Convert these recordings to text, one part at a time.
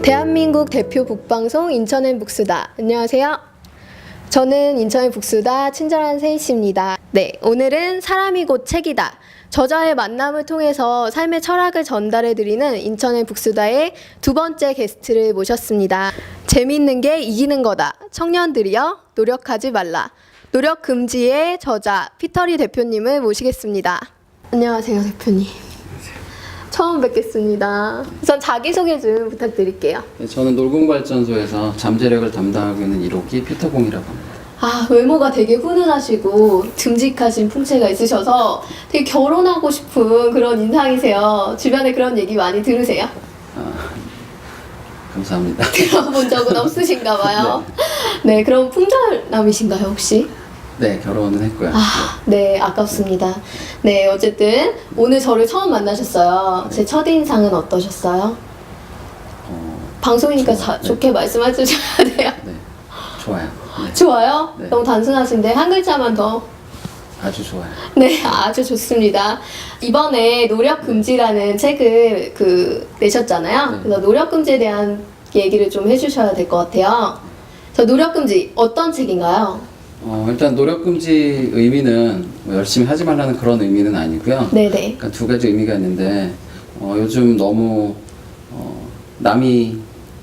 대한민국 대표 북방송 인천엔 북수다. 안녕하세요. 저는 인천엔 북수다 친절한 세희씨입니다. 네, 오늘은 사람이 곧 책이다. 저자의 만남을 통해서 삶의 철학을 전달해드리는 인천엔 북수다의 두 번째 게스트를 모셨습니다. 재미있는 게 이기는 거다. 청년들이여 노력하지 말라. 노력 금지의 저자 피터리 대표님을 모시겠습니다. 안녕하세요, 대표님. 처음 뵙겠습니다. 우선 자기소개 좀 부탁드릴게요. 네, 저는 놀공발전소에서 잠재력을 담당하고 있는 1호기 피터공이라고 합니다. 외모가 되게 훈훈하시고 듬직하신 풍채가 있으셔서 되게 결혼하고 싶은 그런 인상이세요. 주변에 그런 얘기 많이 들으세요? 감사합니다. 들어본 적은 없으신가 봐요. 네, 그럼 풍자남이신가요, 혹시? 네, 결혼은 했고요. 네, 아깝습니다. 네, 어쨌든 오늘 저를 처음 만나셨어요. 제 첫인상은 어떠셨어요? 방송이니까 좋게 말씀해 주셔야 돼요. 네, 좋아요. 네. 좋아요? 네. 너무 단순하신데 한 글자만 더. 아주 좋아요. 네, 아주 좋습니다. 이번에 노력금지라는 책을 내셨잖아요. 네. 그래서 노력금지에 대한 얘기를 좀 해주셔야 될 것 같아요. 저 노력금지 어떤 책인가요? 일단 노력금지 의미는 뭐 열심히 하지 말라는 그런 의미는 아니고요. 네네. 그러니까 두 가지 의미가 있는데 요즘 너무 남이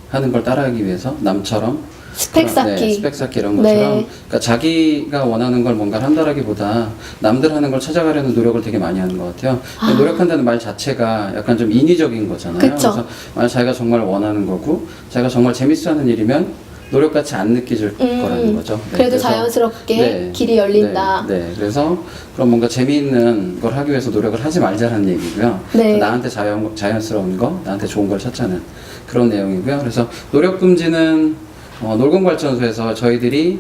하는 걸 따라하기 위해서 남처럼 스펙 쌓기. 네, 스펙 쌓기 이런 것처럼 네. 그러니까 자기가 원하는 걸 뭔가 한다라기보다 남들 하는 걸 찾아가려는 노력을 되게 많이 하는 것 같아요. 노력한다는 말 자체가 약간 좀 인위적인 거잖아요. 그쵸. 그래서 만약 자기가 정말 원하는 거고 자기가 정말 재밌어하는 일이면 노력같이 안 느껴질 거라는 거죠. 네, 그래도 그래서, 자연스럽게 네, 길이 열린다. 네, 그래서 그런 뭔가 재미있는 걸 하기 위해서 노력을 하지 말자는 얘기고요. 네. 나한테 자연스러운 거, 나한테 좋은 걸 찾자는 그런 내용이고요. 그래서 노력금지는 놀공발전소에서 저희들이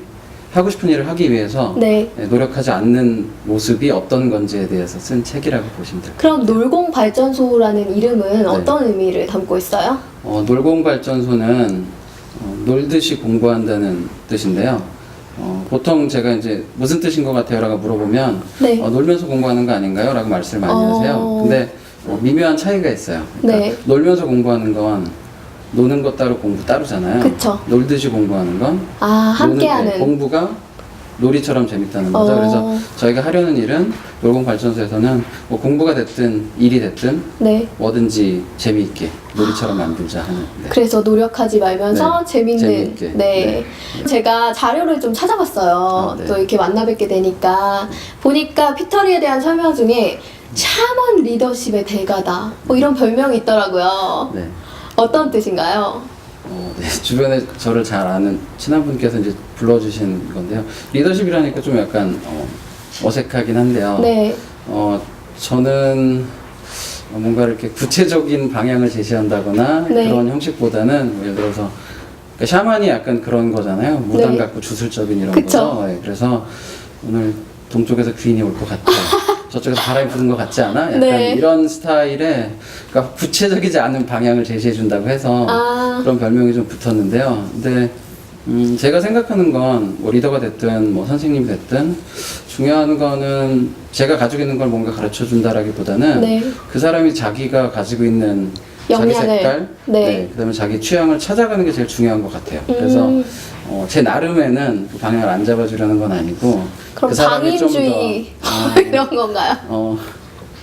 하고 싶은 일을 하기 위해서 네. 노력하지 않는 모습이 어떤 건지에 대해서 쓴 책이라고 보시면 됩니다. 그럼 놀공발전소라는 이름은 어떤 의미를 담고 있어요? 놀공발전소는 놀듯이 공부한다는 뜻인데요. 보통 제가 이제 무슨 뜻인 것 같아요? 라고 물어보면 네. 놀면서 공부하는 거 아닌가요? 라고 말씀을 많이 하세요. 근데 미묘한 차이가 있어요. 그러니까 네. 놀면서 공부하는 건 노는 것 따로 공부 따로잖아요. 그쵸. 놀듯이 공부하는 건 함께하는. 공부가 놀이처럼 재밌다는 거죠. 그래서 저희가 하려는 일은 놀공발전소에서는 뭐 공부가 됐든 일이 됐든 네. 뭐든지 재미있게 놀이처럼 만들자 하는. 네. 그래서 노력하지 말면서 네. 재밌는. 재미있게. 네. 제가 자료를 좀 찾아봤어요. 네. 또 이렇게 만나 뵙게 되니까 보니까 피터리에 대한 설명 중에 샤먼 리더십의 대가다. 뭐 이런 별명이 있더라고요. 네. 어떤 뜻인가요? 네. 주변에 저를 잘 아는 친한 분께서 이제 불러주신 건데요. 리더십이라니까 좀 약간 어색하긴 한데요. 네. 저는 뭔가 이렇게 구체적인 방향을 제시한다거나 네. 그런 형식보다는 뭐 예를 들어서 그러니까 샤만이 약간 그런 거잖아요. 무당 네. 같고 주술적인 이런 그쵸. 거죠. 네. 그래서 오늘 동쪽에서 귀인이 올 것 같아. 저쪽에서 바람이 부는 것 같지 않아? 약간 네. 이런 스타일의 그러니까 구체적이지 않은 방향을 제시해 준다고 해서 그런 별명이 좀 붙었는데요. 근데 제가 생각하는 건 뭐 리더가 됐든 뭐 선생님이 됐든 중요한 거는 제가 가지고 있는 걸 뭔가 가르쳐 준다라기보다는 네. 그 사람이 자기가 가지고 있는 자기 역량을. 색깔, 네. 그다음에 자기 취향을 찾아가는 게 제일 중요한 것 같아요. 그래서 제 나름에는 그 방향을 안 잡아주려는 건 아니고 그럼 그 사람이 방임주의 이런 건가요?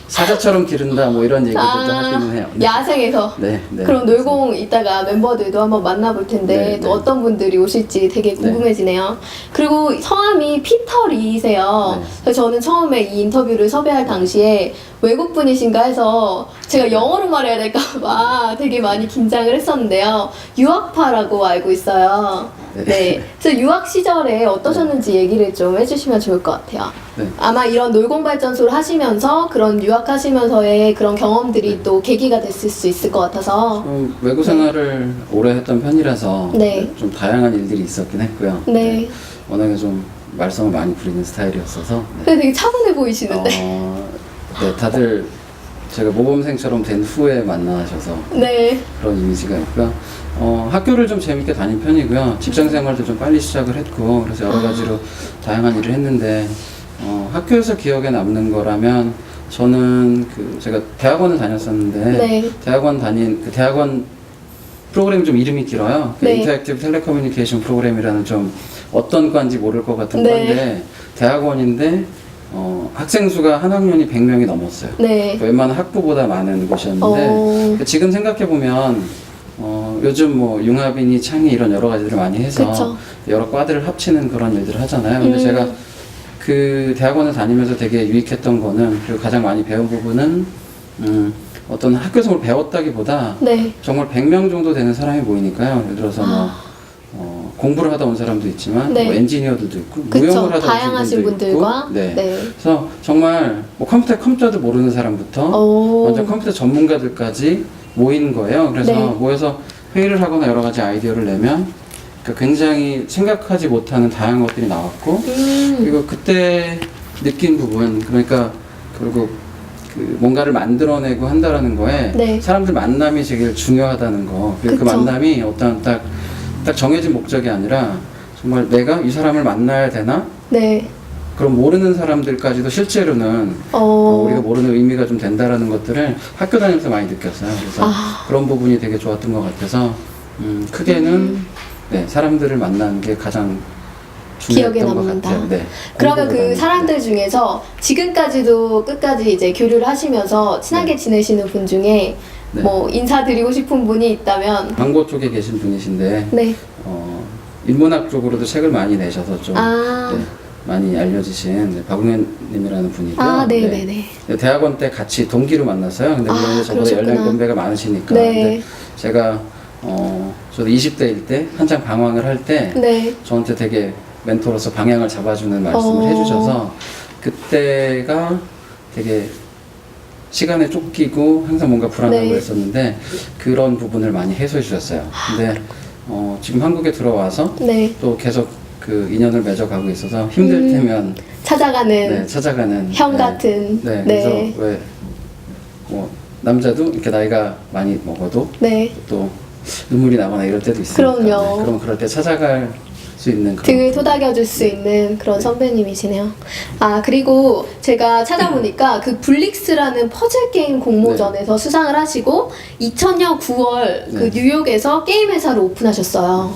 사자처럼 기른다 뭐 이런 얘기들도 하기는 해요. 네. 야생에서. 네, 네. 그럼 놀공 이따가 멤버들도 한번 만나볼 텐데 네, 또 네. 어떤 분들이 오실지 되게 궁금해지네요. 그리고 성함이 피터리세요. 네. 그래서 저는 처음에 이 인터뷰를 섭외할 당시에 외국 분이신가 해서 제가 영어로 말해야 될까봐 되게 많이 긴장을 했었는데요. 유학파라고 알고 있어요. 네. 네. 그래서 유학 시절에 어떠셨는지 얘기를 좀 해주시면 좋을 것 같아요. 네. 아마 이런 놀공발전소를 하시면서 그런 유학하시면서의 그런 경험들이 또 계기가 됐을 수 있을 것 같아서. 외국 생활을 오래 했던 편이라서 네. 좀 다양한 일들이 있었긴 했고요. 네. 워낙에 좀 말썽을 많이 부리는 스타일이었어서. 네. 근데 되게 차분해 보이시는데. 네, 다들 제가 모범생처럼 된 후에 만나셔서 네. 그런 이미지가 있고요. 학교를 좀 재밌게 다닌 편이고요. 직장 생활도 좀 빨리 시작을 했고, 그래서 여러 가지로 다양한 일을 했는데, 학교에서 기억에 남는 거라면, 저는 제가 대학원을 다녔었는데, 네. 대학원 프로그램이 좀 이름이 길어요. 그 네. 인터랙티브 텔레커뮤니케이션 프로그램이라는 좀 어떤 과인지 모를 것 같은 네. 건데 대학원인데 학생 수가 한 학년이 100명이 넘었어요. 네. 웬만한 학부보다 많은 곳이었는데 지금 생각해 보면 요즘 뭐 융합이니 창의 이런 여러 가지들을 많이 해서 그쵸. 여러 과들을 합치는 그런 일들을 하잖아요. 근데 제가 그 대학원을 다니면서 되게 유익했던 거는 그리고 가장 많이 배운 부분은 어떤 학교에서 뭘 배웠다기보다 네. 정말 100명 정도 되는 사람이 모이니까요. 예를 들어서 공부를 하다 온 사람도 있지만 네. 뭐 엔지니어들도 있고 그쵸. 무용을 하다 온 다양하신 분들도 있고 분들과 네. 네. 그래서 정말 뭐 컴퓨터도 모르는 사람부터 완전 컴퓨터 전문가들까지 모인 거예요. 그래서 네. 모여서 회의를 하거나 여러 가지 아이디어를 내면 그러니까 굉장히 생각하지 못하는 다양한 것들이 나왔고 그리고 그때 느낀 부분 그러니까 결국 그 뭔가를 만들어내고 한다라는 거에 네. 사람들 만남이 되게 중요하다는 거 그리고 그 그쵸. 만남이 어떤 딱 정해진 목적이 아니라 정말 내가 이 사람을 만나야 되나? 네. 그럼 모르는 사람들까지도 실제로는 우리가 모르는 의미가 좀 된다라는 것들을 학교 다니면서 많이 느꼈어요. 그래서 그런 부분이 되게 좋았던 것 같아서 크게는 네, 사람들을 만나는 게 가장 기억에 중요했던 것 남는다. 같아요. 네, 그러면 그 공부보다는. 사람들 중에서 지금까지도 끝까지 이제 교류를 하시면서 친하게 지내시는 분 중에 네. 뭐 인사드리고 싶은 분이 있다면 광고 쪽에 계신 분이신데 네. 인문학 쪽으로도 책을 많이 내셔서 좀 네, 많이 알려지신 네, 박웅현님이라는 분이고요. 네네네. 네, 대학원 때 같이 동기로 만났어요. 근데 물론 이제 저보다 그러셨구나. 연배가 많으시니까. 네. 근데 제가 저도 20대일 때 한창 방황을 할 때 네. 저한테 되게 멘토로서 방향을 잡아주는 말씀을 해주셔서 그때가 되게 시간에 쫓기고 항상 뭔가 불안하고 네. 했었는데 그런 부분을 많이 해소해 주셨어요. 근데 지금 한국에 들어와서 네. 또 계속 그 인연을 맺어가고 있어서 힘들 때면 찾아가는 네, 찾아가는 형 네. 같은 네, 네. 그래서 왜 뭐 남자도 이렇게 나이가 많이 먹어도 네. 또 눈물이 나거나 이럴 때도 있으니까 그럼요. 네, 그럼 그럴 때 찾아갈 수 있는 그런 등을 토닥여줄 수 있는 그런 선배님이시네요. 그리고 제가 찾아보니까 그 블릭스라는 퍼즐 게임 공모전에서 수상을 하시고 2000년 9월 그 네. 뉴욕에서 게임 회사를 오픈하셨어요.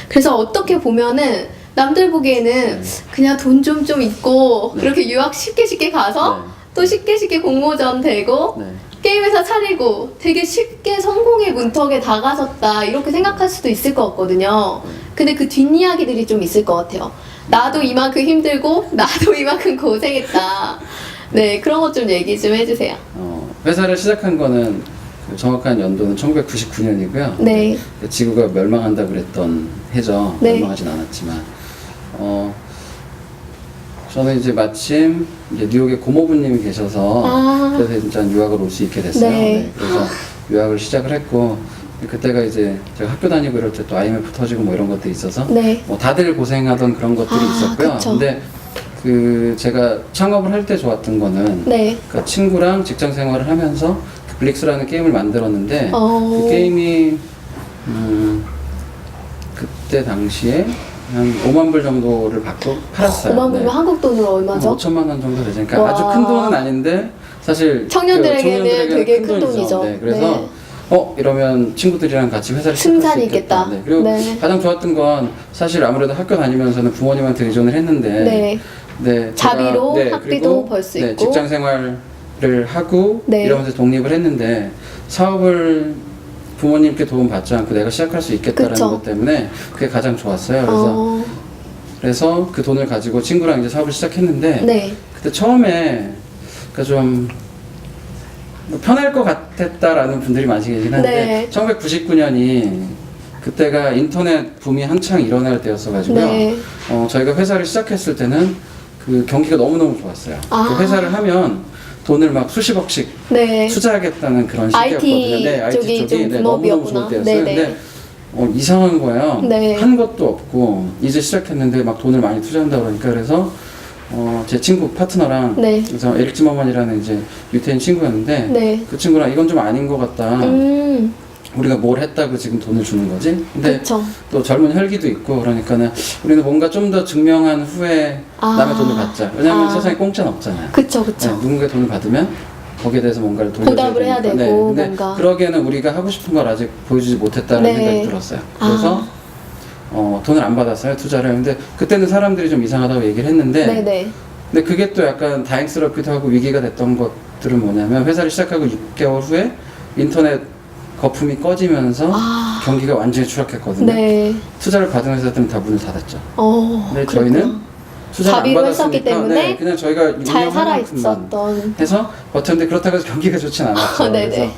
그래서 어떻게 보면은 남들 보기에는 그냥 돈 좀 있고 네. 그렇게 유학 쉽게 가서 네. 또 쉽게 공모전 되고 네. 게임 회사 차리고 되게 쉽게 성공의 문턱에 다가섰다 이렇게 생각할 수도 있을 것 같거든요. 근데 그 뒷이야기들이 좀 있을 것 같아요. 나도 이만큼 힘들고 나도 이만큼 고생했다. 네, 그런 것 좀 얘기 좀 해주세요. 회사를 시작한 거는 그 정확한 연도는 1999년이고요. 네. 지구가 멸망한다 그랬던 해죠. 네. 멸망하진 않았지만 저는 이제 마침 이제 뉴욕에 고모부님이 계셔서 그래서 진짜 유학을 올 수 있게 됐어요. 네. 네, 그래서 유학을 시작을 했고 그때가 이제 제가 학교 다니고 이럴 때 또 IMF 터지고 뭐 이런 것들이 있어서 네. 뭐 다들 고생하던 그런 것들이 있었고요. 그쵸. 근데 그 제가 창업을 할 때 좋았던 거는 네. 그 친구랑 직장 생활을 하면서 그 블릭스라는 게임을 만들었는데 그 네. 게임이 그때 당시에 한 5만 불 정도를 받고 팔았어요. 5만 불이면 한국 돈으로 얼마죠? 5천만 원 정도 되죠. 그러니까 와. 아주 큰 돈은 아닌데 사실 청년들에게는 되게 큰 돈이죠. 네, 그래서 네. 이러면 친구들이랑 같이 회사를 시작할 승산이 수 있겠다. 있겠다. 네. 그리고 네. 가장 좋았던 건 사실 아무래도 학교 다니면서는 부모님한테 의존을 했는데 네. 네, 자비로 제가, 학비도 그리고, 벌 수 네, 있고. 직장 생활을 하고 네. 이러면서 독립을 했는데 사업을 부모님께 도움 받지 않고 내가 시작할 수 있겠다라는 그쵸. 것 때문에 그게 가장 좋았어요. 그래서 그 돈을 가지고 친구랑 이제 사업을 시작했는데 네. 그때 처음에 그러니까 좀 편할 것 같았다라는 분들이 많으시긴 한데 네. 1999년이 그때가 인터넷 붐이 한창 일어날 때였어가지고요. 네. 저희가 회사를 시작했을 때는 그 경기가 너무너무 좋았어요. 그 회사를 하면 돈을 막 수십억씩 네. 투자하겠다는 그런 IT 시기였거든요. 네, 쪽이 IT 쪽이 좀 너무너무 분업이었구나. 좋을 때였어요. 네네. 근데 이상한 거예요. 네. 한 것도 없고 이제 시작했는데 막 돈을 많이 투자한다 그러니까 그래서 제 친구 파트너랑 네. 그래서 에릭 지머먼이라는 이제 유태인 친구였는데 네. 그 친구랑 이건 좀 아닌 것 같다. 우리가 뭘 했다고 지금 돈을 주는 거지? 근데 그쵸. 또 젊은 혈기도 있고 그러니까는 우리는 뭔가 좀 더 증명한 후에 남의 돈을 받자. 왜냐면 세상에 공짜는 없잖아요. 그쵸. 네, 누군가의 돈을 받으면 거기에 대해서 뭔가를 돌려줘야 보답을 해야 되니까. 되고, 근데 뭔가. 그러기에는 우리가 하고 싶은 걸 아직 보여주지 못했다는 네. 생각이 들었어요. 그래서 돈을 안 받았어요, 투자를. 근데 그때는 사람들이 좀 이상하다고 얘기를 했는데 네네. 근데 그게 또 약간 다행스럽기도 하고 위기가 됐던 것들은 뭐냐면 회사를 시작하고 6개월 후에 인터넷 거품이 꺼지면서 경기가 완전히 추락했거든요. 네. 투자를 받은 회사들은 다 문을 닫았죠. 근데 그랬구나. 저희는 투자를 안 자비로 했었기 받았으니까 때문에 그냥 저희가 잘 운영하는 살아 만큼만 있었던. 해서 버텼는데 그렇다고 해서 경기가 좋진 않았죠. 네네.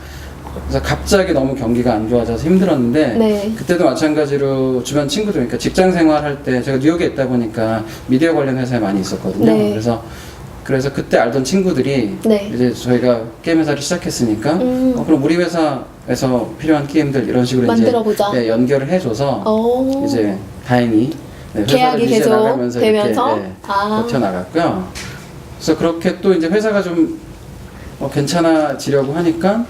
그래서 갑자기 너무 경기가 안 좋아져서 힘들었는데 네. 그때도 마찬가지로 주변 친구들, 그러니까 직장 생활할 때 제가 뉴욕에 있다 보니까 미디어 관련 회사에 많이 있었거든요. 네. 그래서 그때 알던 친구들이 네. 이제 저희가 게임 회사를 시작했으니까 그럼 우리 회사에서 필요한 게임들 이런 식으로 만들어보자. 이제 연결을 해줘서 오. 이제 다행히 회사를 계약이 유지해 계속 나가면서 되면서? 이렇게 버텨나갔고요. 그래서 그렇게 또 이제 회사가 좀 괜찮아지려고 하니까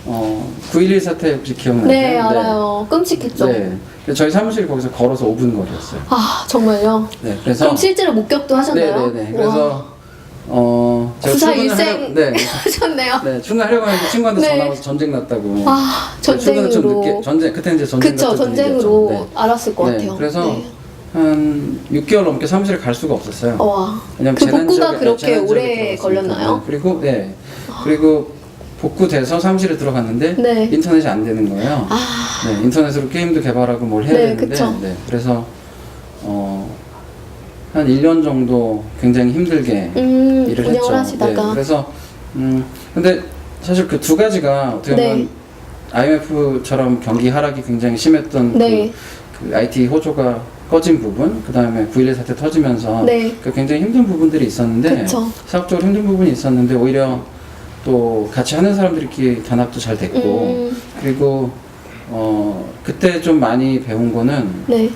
9.11 사태 혹시 기억나세요? 네, 알아요. 끔찍했죠. 네. 저희 사무실이 거기서 걸어서 5분 거리였어요. 정말요? 네, 그래서 그럼 실제로 목격도 하셨나요? 네네네. 그래서 제가 구사 출근을 일생 네. 하셨네요. 네, 출근하려고 했는데 친구한테 네. 전화 와서 전쟁 났다고. 전쟁으로. 출근을 좀 늦게, 그때 이제 전쟁 그쵸, 같은 전쟁으로 분위기였죠. 알았을 것 네. 같아요. 그래서 네. 한 6개월 넘게 사무실에 갈 수가 없었어요. 와. 왜냐면 그 재난 복구가 지역에- 그렇게 재난 지역에 오래 들어갔으니까. 걸렸나요? 네. 그리고 복구돼서 사무실에 들어갔는데 네. 인터넷이 안 되는 거예요. 네, 인터넷으로 게임도 개발하고 뭘 해야 네, 되는데 그쵸. 네, 그래서 한 1년 정도 굉장히 힘들게 일을 운영을 했죠. 하시다가. 네, 그래서 근데 사실 그 두 가지가 어떻게 보면 네. IMF처럼 경기 하락이 굉장히 심했던 네. 그 IT 호조가 꺼진 부분, 그 다음에 9.11 사태 터지면서 네. 그 굉장히 힘든 부분들이 있었는데 그쵸. 사업적으로 힘든 부분이 있었는데 오히려 또 같이 하는 사람들끼리 단합도 잘 됐고 그리고 그때 좀 많이 배운 거는 네.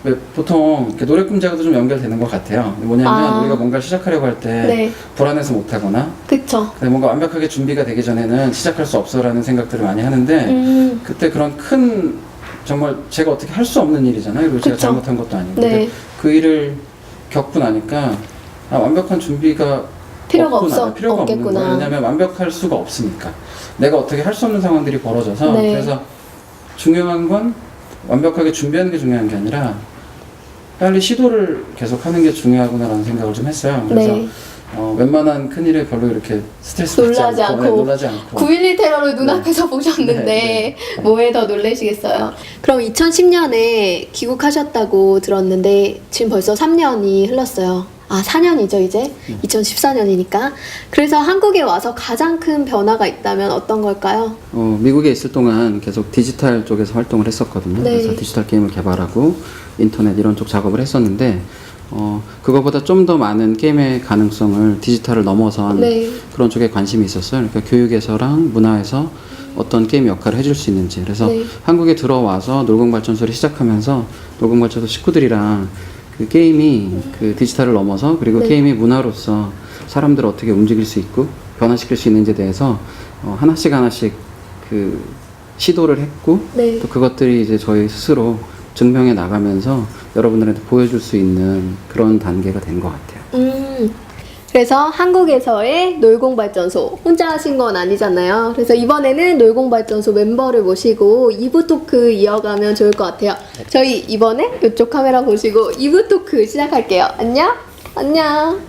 왜 보통 이렇게 노래 꿈자가도 좀 연결되는 것 같아요. 뭐냐면 우리가 뭔가 시작하려고 할 때 네. 불안해서 못하거나 그쵸. 뭔가 완벽하게 준비가 되기 전에는 시작할 수 없어라는 생각들을 많이 하는데 그때 그런 큰 정말 제가 어떻게 할 수 없는 일이잖아요. 그리고 제가 그쵸. 잘못한 것도 아니고 네. 근데 그 일을 겪고 나니까 완벽한 준비가 필요가 필요가 없는 없겠구나. 거예요. 왜냐하면 완벽할 수가 없으니까 내가 어떻게 할 수 없는 상황들이 벌어져서 네. 그래서 중요한 건 완벽하게 준비하는 게 중요한 게 아니라 빨리 시도를 계속하는 게 중요하구나라는 생각을 좀 했어요. 그래서 네. 웬만한 큰 일에 별로 이렇게 스트레스 받지 놀라지 않고, 네, 놀라지 않고 9.11 테러를 눈앞에서 네. 보셨는데 네, 뭐에 더 놀라시겠어요? 그럼 2010년에 귀국하셨다고 들었는데 지금 벌써 3년이 흘렀어요. 4년이죠 이제? 2014년이니까. 그래서 한국에 와서 가장 큰 변화가 있다면 어떤 걸까요? 미국에 있을 동안 계속 디지털 쪽에서 활동을 했었거든요. 네. 그래서 디지털 게임을 개발하고 인터넷 이런 쪽 작업을 했었는데 그거보다 좀 더 많은 게임의 가능성을 디지털을 넘어선 네. 그런 쪽에 관심이 있었어요. 그러니까 교육에서랑 문화에서 어떤 게임 역할을 해줄 수 있는지. 그래서 네. 한국에 들어와서 놀공발전소를 시작하면서 놀공발전소 식구들이랑 그 게임이 그 디지털을 넘어서 그리고 네. 게임이 문화로서 사람들을 어떻게 움직일 수 있고 변화시킬 수 있는지에 대해서 하나씩 그 시도를 했고 네. 또 그것들이 이제 저희 스스로 증명해 나가면서 여러분들한테 보여줄 수 있는 그런 단계가 된 것 같아요. 그래서 한국에서의 놀공발전소 혼자 하신 건 아니잖아요. 그래서 이번에는 놀공발전소 멤버를 모시고 2부 토크 이어가면 좋을 것 같아요. 저희 이번에 이쪽 카메라 보시고 2부 토크 시작할게요. 안녕? 안녕.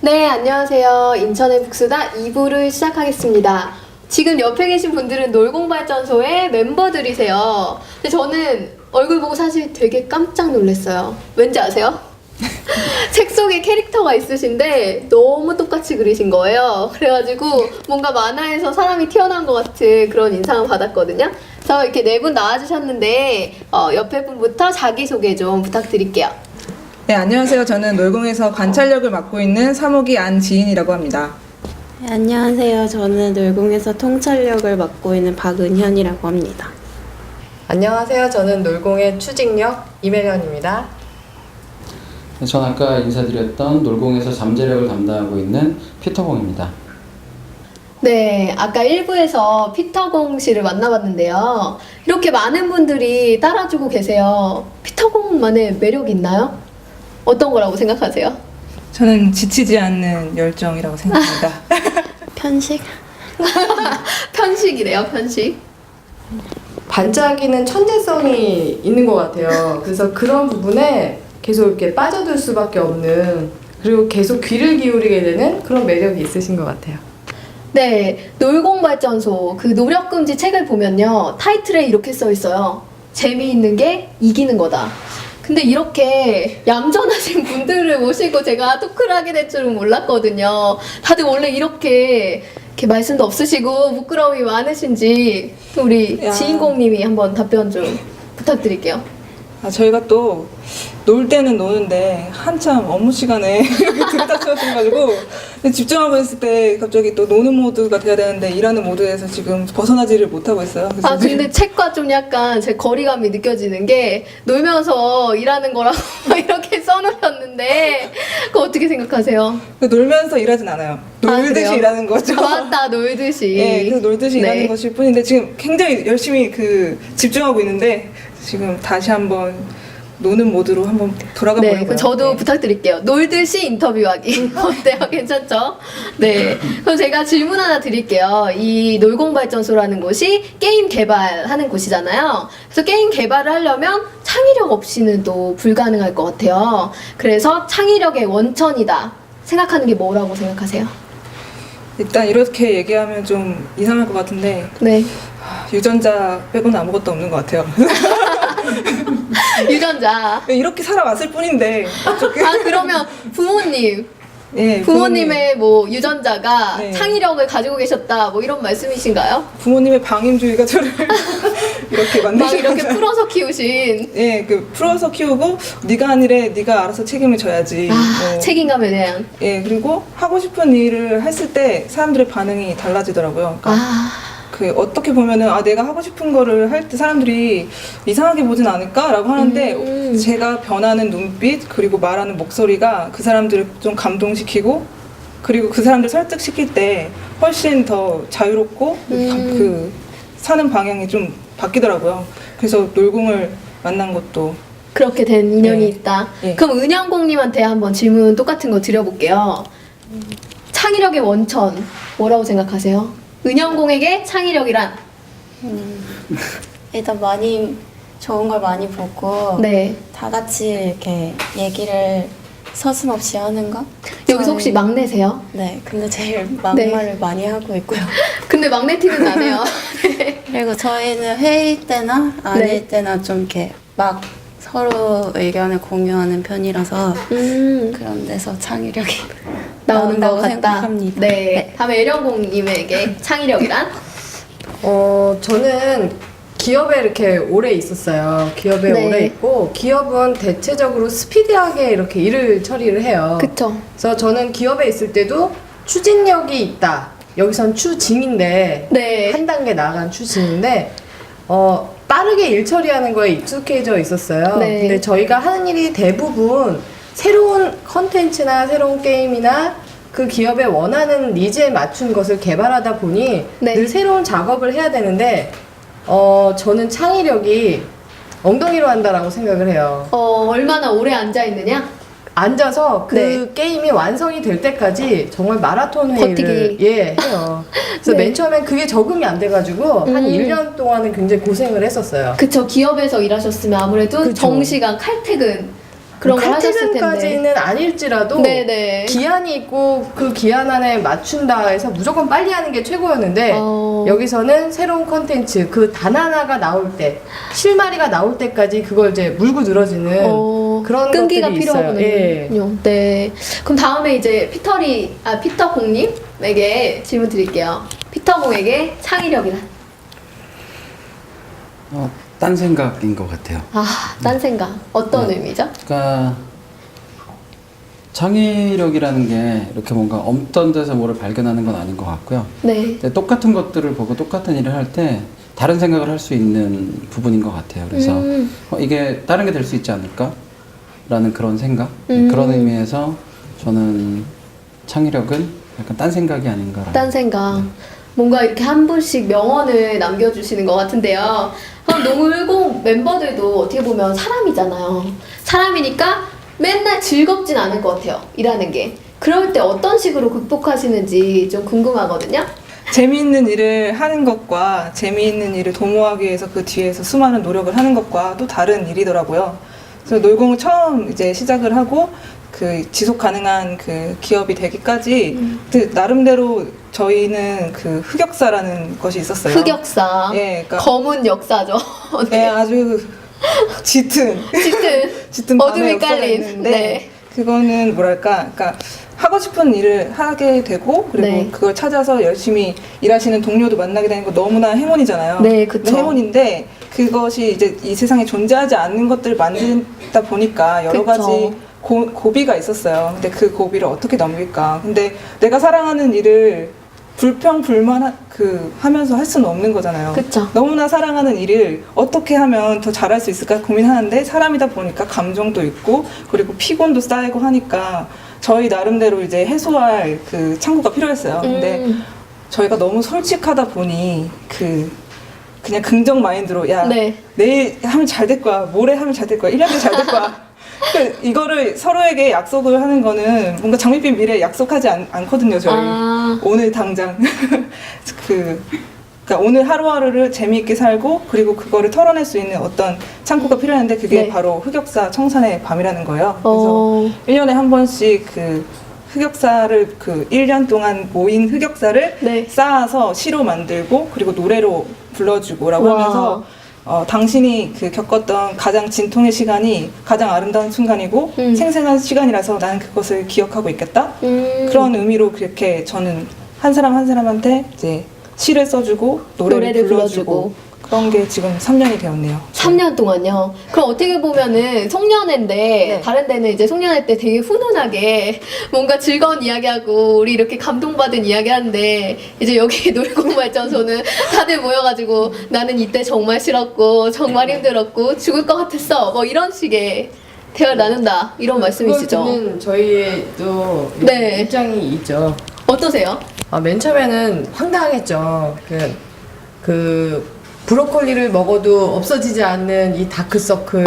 네, 안녕하세요. 인천의 북수다 2부를 시작하겠습니다. 지금 옆에 계신 분들은 놀공발전소의 멤버들이세요. 근데 저는 얼굴 보고 사실 되게 깜짝 놀랐어요. 왠지 아세요? 책 속에 캐릭터가 있으신데 너무 똑같이 그리신 거예요. 그래가지고 뭔가 만화에서 사람이 튀어나온 것 같은 그런 인상을 받았거든요. 그래서 이렇게 네 분 나와주셨는데 옆에 분부터 자기소개 좀 부탁드릴게요. 네, 안녕하세요. 저는 놀공에서 관찰력을 맡고 있는 3호기 안지인이라고 합니다. 네, 안녕하세요. 저는 놀공에서 통찰력을 맡고 있는 박은현이라고 합니다. 안녕하세요. 저는 놀공의 추직력 이매련입니다. 전 아까 인사드렸던 놀공에서 잠재력을 담당하고 있는 피터공입니다. 네, 아까 1부에서 피터공 씨를 만나봤는데요. 이렇게 많은 분들이 따라주고 계세요. 피터공만의 매력이 있나요? 어떤 거라고 생각하세요? 저는 지치지 않는 열정이라고 생각합니다. 편식? 편식이래요, 편식. 반짝이는 천재성이 있는 것 같아요. 그래서 그런 부분에 계속 이렇게 빠져들 수밖에 없는, 그리고 계속 귀를 기울이게 되는 그런 매력이 있으신 것 같아요. 네, 놀공발전소 그 노력금지 책을 보면요. 타이틀에 이렇게 써 있어요. 재미있는 게 이기는 거다. 근데 이렇게 얌전하신 분들을 모시고 제가 토크를 하게 될 줄은 몰랐거든요. 다들 원래 이렇게 말씀도 없으시고 부끄러움이 많으신지 우리 지인공님이 한번 답변 좀 부탁드릴게요. 저희가 또 놀 때는 노는데 한참 업무 시간에 들이닥쳐가지고 집중하고 있을 때 갑자기 또 노는 모드가 돼야 되는데 일하는 모드에서 지금 벗어나지를 못하고 있어요. 그래서 근데 책과 좀 약간 제 거리감이 느껴지는 게 놀면서 일하는 거라고 이렇게 써놓으셨는데 그거 어떻게 생각하세요? 놀면서 일하진 않아요. 놀듯이 그래요? 일하는 거죠. 맞다, 놀듯이. 네, 그래서 놀듯이 네. 일하는 것일 뿐인데 지금 굉장히 열심히 집중하고 있는데 지금 다시 한번 노는 모드로 한번 돌아가 네, 보려고요. 그럼 저도 네. 부탁드릴게요. 놀듯이 인터뷰하기. 어때요? 괜찮죠? 네. 그럼 제가 질문 하나 드릴게요. 이 놀공발전소라는 곳이 게임 개발하는 곳이잖아요. 그래서 게임 개발을 하려면 창의력 없이는 또 불가능할 것 같아요. 그래서 창의력의 원천이다 생각하는 게 뭐라고 생각하세요? 일단 이렇게 얘기하면 좀 이상할 것 같은데 네. 유전자 빼고는 아무것도 없는 것 같아요. 유전자. 이렇게 살아왔을 뿐인데 어떻게? 그러면 부모님. 네, 부모님의 뭐 유전자가 네. 창의력을 가지고 계셨다 뭐 이런 말씀이신가요? 부모님의 방임주의가 저를 이렇게 막 만드신 이렇게 거죠. 풀어서 키우신 예, 풀어서 키우고 네가 아니래 네가 알아서 책임을 져야지. 책임감에 대한 예, 그리고 하고 싶은 일을 했을 때 사람들의 반응이 달라지더라고요. 그러니까 어떻게 보면은 내가 하고 싶은 거를 할 때 사람들이 이상하게 보진 않을까라고 하는데 제가 변하는 눈빛 그리고 말하는 목소리가 그 사람들을 좀 감동시키고 그리고 그 사람들 설득시킬 때 훨씬 더 자유롭고 사는 방향이 좀 바뀌더라고요. 그래서 놀공을 만난 것도 그렇게 된 인연이 네. 있다. 네. 그럼 은영공님한테 한번 질문 똑같은 거 드려볼게요. 창의력의 원천 뭐라고 생각하세요? 은영공에게 창의력이란? 일단 많이 좋은 걸 많이 보고 네. 다 같이 이렇게 얘기를 서슴없이 하는 거? 여기서 혹시 막내세요? 네, 근데 제일 막말을 많이 하고 있고요. 근데 막내 티는 나네요. 그리고 저희는 회의 때나 아닐 네. 때나 좀 이렇게 막 서로 의견을 공유하는 편이라서 그런 데서 창의력이 나오는 것 나온다고 같다. 생각합니다. 네. 다음에 애령공님에게 창의력이란? 저는 기업에 이렇게 오래 있었어요. 기업에 네. 오래 있고, 기업은 대체적으로 스피디하게 이렇게 일을 처리를 해요. 그쵸. 그래서 저는 기업에 있을 때도 추진력이 있다. 여기선 추징인데, 네. 한 단계 나아간 추징인데, 빠르게 일 처리하는 거에 익숙해져 있었어요. 네. 근데 저희가 하는 일이 대부분 새로운 컨텐츠나 새로운 게임이나 그 기업의 원하는 니즈에 맞춘 것을 개발하다 보니 네. 늘 새로운 작업을 해야 되는데 저는 창의력이 엉덩이로 한다라고 생각을 해요. 얼마나 오래 앉아있느냐? 앉아서 그 네. 게임이 완성이 될 때까지 정말 마라톤 회의를 버티기. 해요. 그래서 네. 맨 처음엔 그게 적응이 안 돼가지고 한 1년 동안은 굉장히 고생을 했었어요. 그쵸. 기업에서 일하셨으면 아무래도 그쵸. 정시간 칼퇴근 그런 걸 하셨을 텐데. 칼퇴근까지는 아닐지라도 네네. 기한이 있고 그 기한 안에 맞춘다 해서 무조건 빨리 하는 게 최고였는데 여기서는 새로운 컨텐츠 그 단 하나가 나올 때 실마리가 나올 때까지 그걸 이제 물고 늘어지는 그런 끈기가 것들이 필요하군요. 있어요. 예. 네. 그럼 다음에 이제 피터 공님에게 질문 드릴게요. 피터 공에게 창의력이란? 딴 생각인 것 같아요. 딴 생각. 어떤 의미죠? 그러니까 창의력이라는 게 이렇게 뭔가 없던 데서 뭐를 발견하는 건 아닌 것 같고요. 네. 근데 똑같은 것들을 보고 똑같은 일을 할 때 다른 생각을 할 수 있는 부분인 것 같아요. 그래서 이게 다른 게 될 수 있지 않을까? 라는 그런 생각? 그런 의미에서 저는 창의력은 약간 딴 생각이 아닌가라는. 딴 생각. 뭔가 이렇게 한 분씩 명언을 남겨주시는 것 같은데요. 그럼 농울공 멤버들도 어떻게 보면 사람이잖아요. 사람이니까 맨날 즐겁진 않을 것 같아요. 일하는 게. 그럴 때 어떤 식으로 극복하시는지 좀 궁금하거든요. 재미있는 일을 하는 것과 재미있는 일을 도모하기 위해서 그 뒤에서 수많은 노력을 하는 것과 또 다른 일이더라고요. 그래서 놀공을 처음 이제 시작을 하고 그 지속 가능한 그 기업이 되기까지 그 나름대로 저희는 그 흑역사라는 것이 있었어요. 흑역사. 예, 그러니까 검은 역사죠. 네, 아주 짙은 짙은 밤의 어둠이 역사가 깔린. 있는데 네. 그거는 뭐랄까, 그러니까 하고 싶은 일을 하게 되고 그리고 네. 그걸 찾아서 열심히 일하시는 동료도 만나게 되는 거 너무나 행운이잖아요. 네, 그쵸. 근데 행운인데 그것이 이제 이 세상에 존재하지 않는 것들을 만들다 보니까 여러 그쵸. 가지 고비가 있었어요. 근데 그 고비를 어떻게 넘길까? 근데 내가 사랑하는 일을 불평불만 하면서 할 수는 없는 거잖아요. 그쵸. 너무나 사랑하는 일을 어떻게 하면 더 잘할 수 있을까 고민하는데 사람이다 보니까 감정도 있고 그리고 피곤도 쌓이고 하니까 저희 나름대로 이제 해소할 그 창구가 필요했어요. 근데 저희가 너무 솔직하다 보니 그냥 긍정 마인드로 야 네. 내일 하면 잘 될 거야, 모레 하면 잘 될 거야, 1년 뒤에 잘 될 거야. 이거를 서로에게 약속을 하는 거는 뭔가 장밋빛 미래에 약속하지 않거든요, 저희. 오늘 당장. 그러니까 오늘 하루하루를 재미있게 살고 그리고 그거를 털어낼 수 있는 어떤 창구가 필요한데 그게 네. 바로 흑역사 청산의 밤이라는 거예요. 그래서 1년에 한 번씩 그 흑역사를 1년 동안 모인 흑역사를 네. 쌓아서 시로 만들고 그리고 노래로 불러주고라고 와. 하면서 당신이 겪었던 가장 진통의 시간이 가장 아름다운 순간이고 생생한 시간이라서 나는 그것을 기억하고 있겠다. 그런 의미로 그렇게 저는 한 사람 한 사람한테 이제 시를 써주고 노래를 불러주고 그런 게 지금 3년이 되었네요. 3년 동안요. 그럼 어떻게 보면은 송년회인데 네. 다른 데는 이제 송년회 때 되게 훈훈하게 뭔가 즐거운 이야기하고 우리 이렇게 감동받은 이야기하는데 이제 여기 놀이공발전소는 다들 모여가지고 나는 이때 정말 싫었고 정말 힘들었고 죽을 것 같았어 뭐 이런 식의 대화를 나눈다 이런 말씀이시죠? 그걸 듣는 저희도 네. 입장이 있죠. 어떠세요? 맨 처음에는 황당했죠. 그 브로콜리를 먹어도 없어지지 않는 이 다크서클.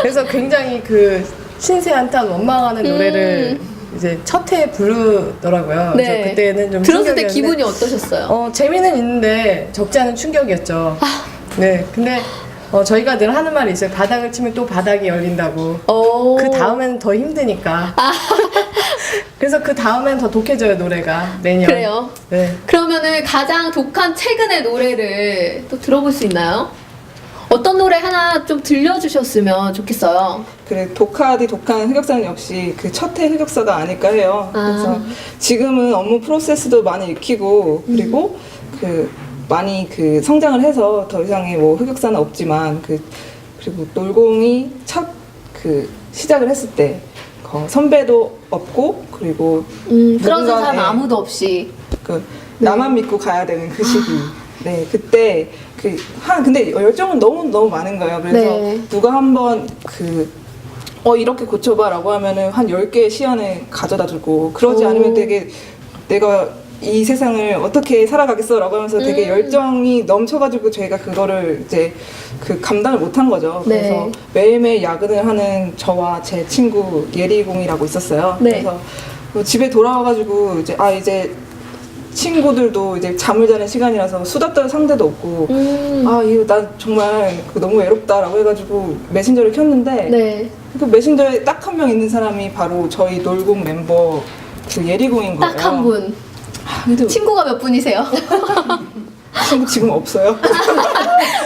그래서 굉장히 그 신세 한탄 원망하는 노래를 이제 첫 해 부르더라고요. 네. 그래서 그때는 좀 들었을 때 충격이었는데 기분이 어떠셨어요? 재미는 있는데 적지 않은 충격이었죠. 네. 근데 저희가 늘 하는 말이 있어요. 바닥을 치면 또 바닥이 열린다고. 그 다음엔 더 힘드니까. 그래서 그 다음엔 더 독해져요, 노래가. 매년. 그래요? 네. 그러면은 가장 독한 최근의 노래를 또 들어볼 수 있나요? 어떤 노래 하나 좀 들려주셨으면 좋겠어요. 그래 독한 흑역사는 역시 그 첫 해 흑역사가 아닐까 해요. 그래서 지금은 업무 프로세스도 많이 익히고 그리고 많이 성장을 해서 더 이상의 뭐 흑역사는 없지만 그리고 놀공이 첫 시작을 했을 때 선배도 없고 그리고 그런 누군가, 사람 네. 아무도 없이 나만 믿고 가야 되는 그 시기. 네, 그때 근데 열정은 너무 많은 거예요. 그래서 네. 누가 한번 이렇게 고쳐봐라고 하면은 한 10개의 시안을 가져다 주고 그러지 않으면 되게 내가 이 세상을 어떻게 살아가겠어라고 하면서 되게 열정이 넘쳐가지고 저희가 그거를 이제 감당을 못한 거죠. 네. 그래서 매일매일 야근을 하는 저와 제 친구 예리공이라고 있었어요. 네. 그래서 집에 돌아와가지고 이제 친구들도 이제 잠을 자는 시간이라서 수다 떨 상대도 없고 아 이거 나 정말 너무 외롭다라고 해가지고 메신저를 켰는데 네. 그 메신저에 딱 한 명 있는 사람이 바로 저희 놀공 멤버 그 예리공인 거예요. 딱 한 분. 근데 친구가 몇 분이세요? 친구 지금 없어요.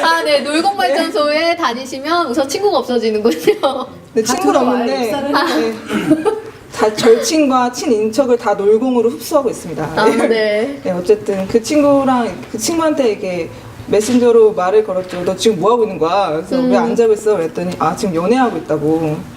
아, 네. 놀공발전소에 다니시면 우선 친구가 없어지는군요. 네, 친구는 없는데 네. 다 절친과 친인척을 다 놀공으로 흡수하고 있습니다. 아, 네. 네, 어쨌든 그 친구랑 그 친구한테 이게 메신저로 말을 걸었죠. 너 지금 뭐 하고 있는 거야? 그래서 왜 안 자고 있어? 그랬더니 아 지금 연애하고 있다고.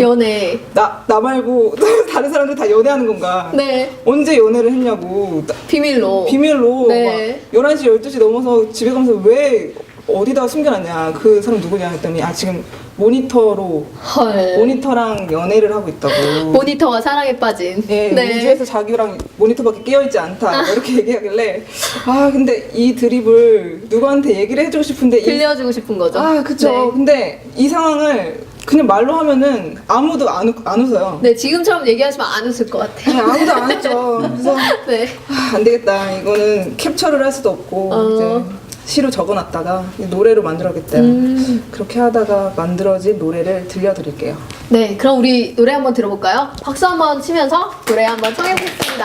연애. 나 말고 다른 사람들 다 연애하는 건가? 네. 언제 연애를 했냐고 비밀로. 비밀로 네. 막 11시 12시 넘어서 집에 가면서 왜 어디다 숨겨놨냐 그 사람 누구냐 했더니 아 지금 모니터로 헐. 모니터랑 연애를 하고 있다고. 모니터가 사랑에 빠진. 예, 우주에서 자기랑 모니터밖에 끼어있지 않다 이렇게 얘기하길래 아 근데 이 드립을 누구한테 얘기를 해주고 싶은데 들려주고 싶은 거죠. 아 그쵸. 네. 근데 이 상황을 그냥 말로 하면은 아무도 안 웃어요. 네, 지금처럼 얘기하시면 안 웃을 것 같아요. 네, 아무도 안 웃죠. 그래서 네. 아, 안 되겠다. 이거는 캡처를 할 수도 없고 이제 시로 적어놨다가 노래로 만들어야겠다. 그렇게 하다가 만들어진 노래를 들려드릴게요. 네, 그럼 우리 노래 한번 들어볼까요? 박수 한번 치면서 노래 한번 청해보겠습니다.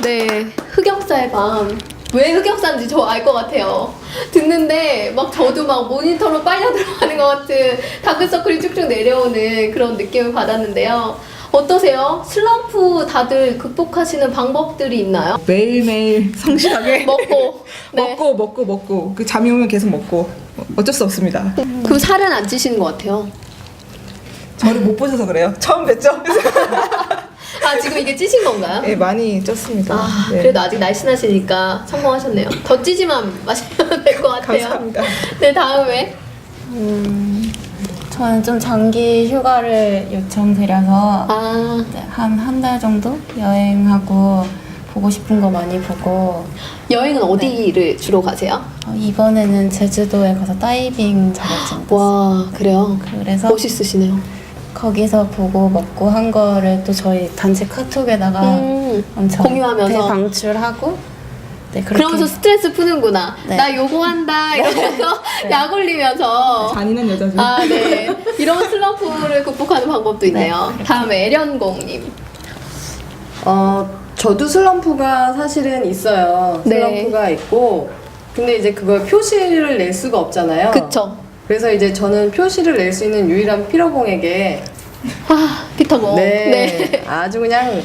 네, 흑역사의 밤. 왜 흑역사인지 저 알 것 같아요. 듣는데 막 저도 막 모니터로 빨려 들어가는 것 같은 다크서클이 쭉쭉 내려오는 그런 느낌을 받았는데요. 어떠세요? 슬럼프 다들 극복하시는 방법들이 있나요? 매일매일 성실하게 먹고. 네. 먹고 그 잠이 오면 계속 먹고 어쩔 수 없습니다. 그 살은 안 찌시는 것 같아요. 저를 못 보셔서 그래요. 처음 뵀죠? 아, 지금 이게 찌신 건가요? 네, 많이 쪘습니다. 아, 네. 그래도 아직 날씬하시니까 성공하셨네요. 더 찌지만 마시면 될 것 같아요. 감사합니다. 네, 다음에. 저는 좀 장기 휴가를 요청드려서 아, 한 달 정도 여행하고 보고 싶은 거 많이 보고 여행은 어디를 주로 가세요? 이번에는 제주도에 가서 다이빙 자격증 땄어요. 와, 그래요? 그래서 멋있으시네요. 거기서 보고 먹고 한 거를 또 저희 단체 카톡에다가 엄청 공유하면서. 대방출하고 네, 그렇게 그러면서 스트레스 푸는구나. 네. 나 요거 한다 이러면서 약 올리면서. 잔인한 여자죠. 아, 네. 이런 슬럼프를 극복하는 방법도 있네요. 다음에 애련공님. 저도 슬럼프가 사실은 있어요. 네. 슬럼프가 있고, 근데 이제 그걸 표시를 낼 수가 없잖아요. 그쵸. 그래서 이제 저는 표시를 낼 수 있는 유일한 피러공에게 아, 피터공. 네, 아주 그냥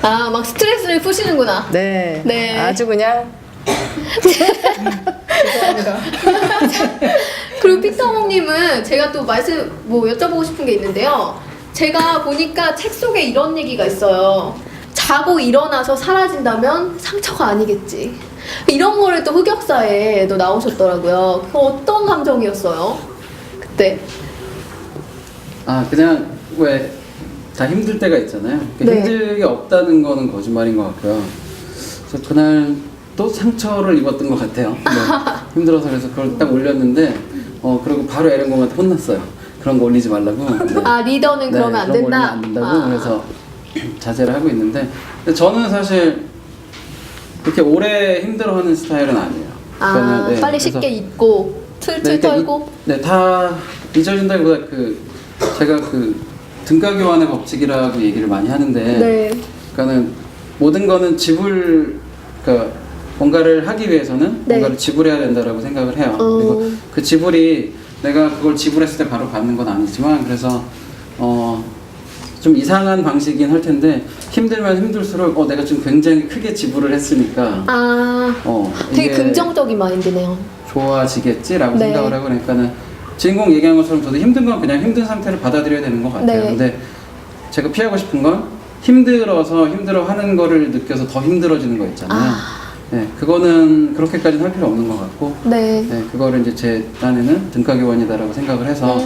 아, 막 스트레스를 푸시는구나. 네, 네. 아주 그냥 죄송합니다. 그리고 피터몽님은 제가 또 말씀 뭐 여쭤보고 싶은 게 있는데요. 제가 보니까 책 속에 이런 얘기가 있어요. 자고 일어나서 사라진다면 상처가 아니겠지. 이런 거를 또 흑역사에 또 나오셨더라고요. 그 어떤 감정이었어요? 그때. 아 그냥 왜 다 힘들 때가 있잖아요. 네. 힘들 게 없다는 거는 거짓말인 것 같고요. 그래서 그날 또 상처를 입었던 것 같아요. 네. 힘들어서 그래서 그걸 딱 올렸는데 그리고 바로 에렌공한테 혼났어요. 그런 거 올리지 말라고. 네. 아 리더는 그러면 안 그런 거 된다? 올리면 안 된다고. 아. 그래서 자제를 하고 있는데 근데 저는 사실 그렇게 오래 힘들어하는 스타일은 아니에요. 아 그러니까는, 네, 빨리 그래서 쉽게 잊고 틀틀 털고. 다 잊어진다기보다 제가 등가 교환의 법칙이라고 얘기를 많이 하는데, 네. 그러니까는 모든 거는 그러니까 뭔가를 하기 위해서는 네. 뭔가를 지불해야 된다라고 생각을 해요. 그리고 그 지불이 내가 그걸 지불했을 때 바로 받는 건 아니지만, 그래서 좀 이상한 방식이긴 할 텐데 힘들면 힘들수록 내가 좀 굉장히 크게 지불을 했으니까 되게 이게 긍정적인 마인드네요. 좋아지겠지라고 네. 생각을 하고 그러니까는 주인공 얘기한 것처럼 저도 힘든 건 그냥 힘든 상태를 받아들여야 되는 것 같아요. 네. 근데 제가 피하고 싶은 건 힘들어하는 거를 느껴서 더 힘들어지는 거 있잖아요. 네, 그거는 그렇게까지는 할 필요 없는 것 같고, 네. 그거를 이제 제 딴에는 등가교환이다라고 생각을 해서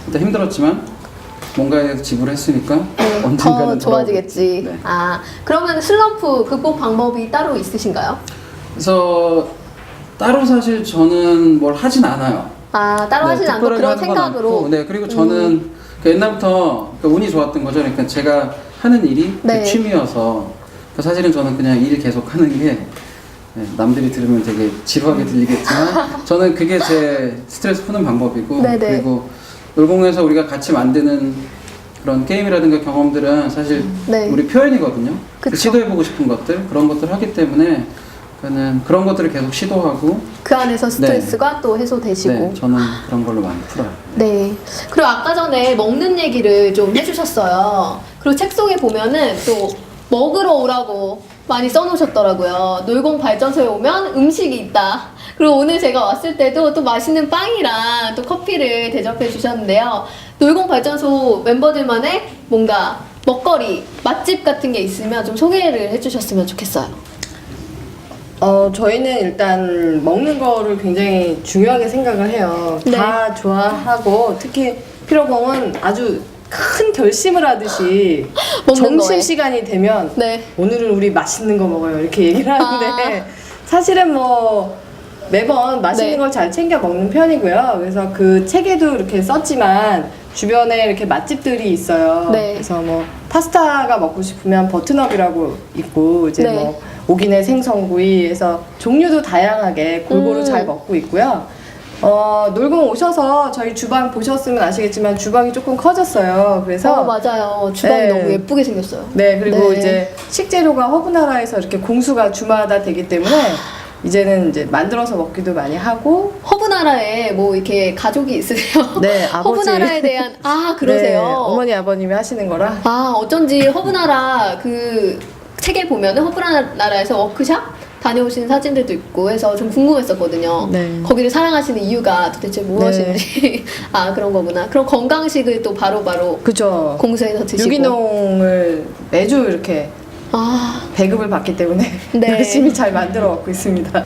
일단 힘들었지만 뭔가에 대해서 지불했으니까 네, 언젠가는 더 좋아지겠지. 네. 그러면 슬럼프 극복 방법이 따로 있으신가요? 그래서 따로 사실 저는 뭘 하진 않아요. 따로 하진 않고 특별하게 그런 하는 건 생각으로. 않고, 네, 그리고 저는 옛날부터 운이 좋았던 거죠. 그러니까 제가 하는 일이 네. 제 취미여서 사실은 저는 그냥 일 계속 하는 게 남들이 들으면 되게 지루하게 들리겠지만 저는 그게 제 스트레스 푸는 방법이고 네네. 그리고 놀공에서 우리가 같이 만드는 그런 게임이라든가 경험들은 사실 네. 우리 표현이거든요. 그쵸. 시도해보고 싶은 것들 그런 것들을 하기 때문에 그런 것들을 계속 시도하고 그 안에서 스트레스가 또 해소되시고. 네, 저는 그런 걸로 많이 풀어요. 네. 그리고 아까 전에 먹는 얘기를 좀 해주셨어요. 그리고 책 속에 보면은 또 먹으러 오라고 많이 써놓으셨더라고요. 놀공 발전소에 오면 음식이 있다. 그리고 오늘 제가 왔을 때도 또 맛있는 빵이랑 또 커피를 대접해 주셨는데요. 놀공 발전소 멤버들만의 뭔가 먹거리, 맛집 같은 게 있으면 좀 소개를 해주셨으면 좋겠어요. 저희는 일단 먹는 거를 굉장히 중요하게 생각을 해요. 네. 다 좋아하고 특히 피로공은 아주 큰 결심을 하듯이 먹는 거에. 점심시간이 되면 네. 오늘은 우리 맛있는 거 먹어요 이렇게 얘기를 하는데 사실은 뭐 매번 맛있는 네. 걸 잘 챙겨 먹는 편이고요. 그래서 그 책에도 이렇게 썼지만 주변에 이렇게 맛집들이 있어요. 네. 그래서 뭐 파스타가 먹고 싶으면 버튼업이라고 있고 이제 네. 뭐 오기내 생선구이에서 종류도 다양하게 골고루 잘 먹고 있고요. 놀공 오셔서 저희 주방 보셨으면 아시겠지만 주방이 조금 커졌어요. 그래서 맞아요. 주방이 네. 너무 예쁘게 생겼어요. 네, 그리고 네. 이제 식재료가 허브나라에서 이렇게 공수가 주마다 되기 때문에 이제는 이제 만들어서 먹기도 많이 하고. 허브나라에 뭐 이렇게 가족이 있으세요? 네, 아버지. 허브나라에 대한 그러세요. 네, 어머니 아버님이 하시는 거라. 어쩐지 허브나라 그 책에 보면은 허브나라에서 워크샵 다녀오신 사진들도 있고 해서 좀 궁금했었거든요. 네. 거기를 사랑하시는 이유가 도대체 무엇인지. 그런 거구나. 그럼 건강식을 또 바로바로 그죠. 공수해서 드시고. 유기농을 매주 이렇게 배급을 받기 때문에 네. 열심히 잘 만들어 먹고 있습니다.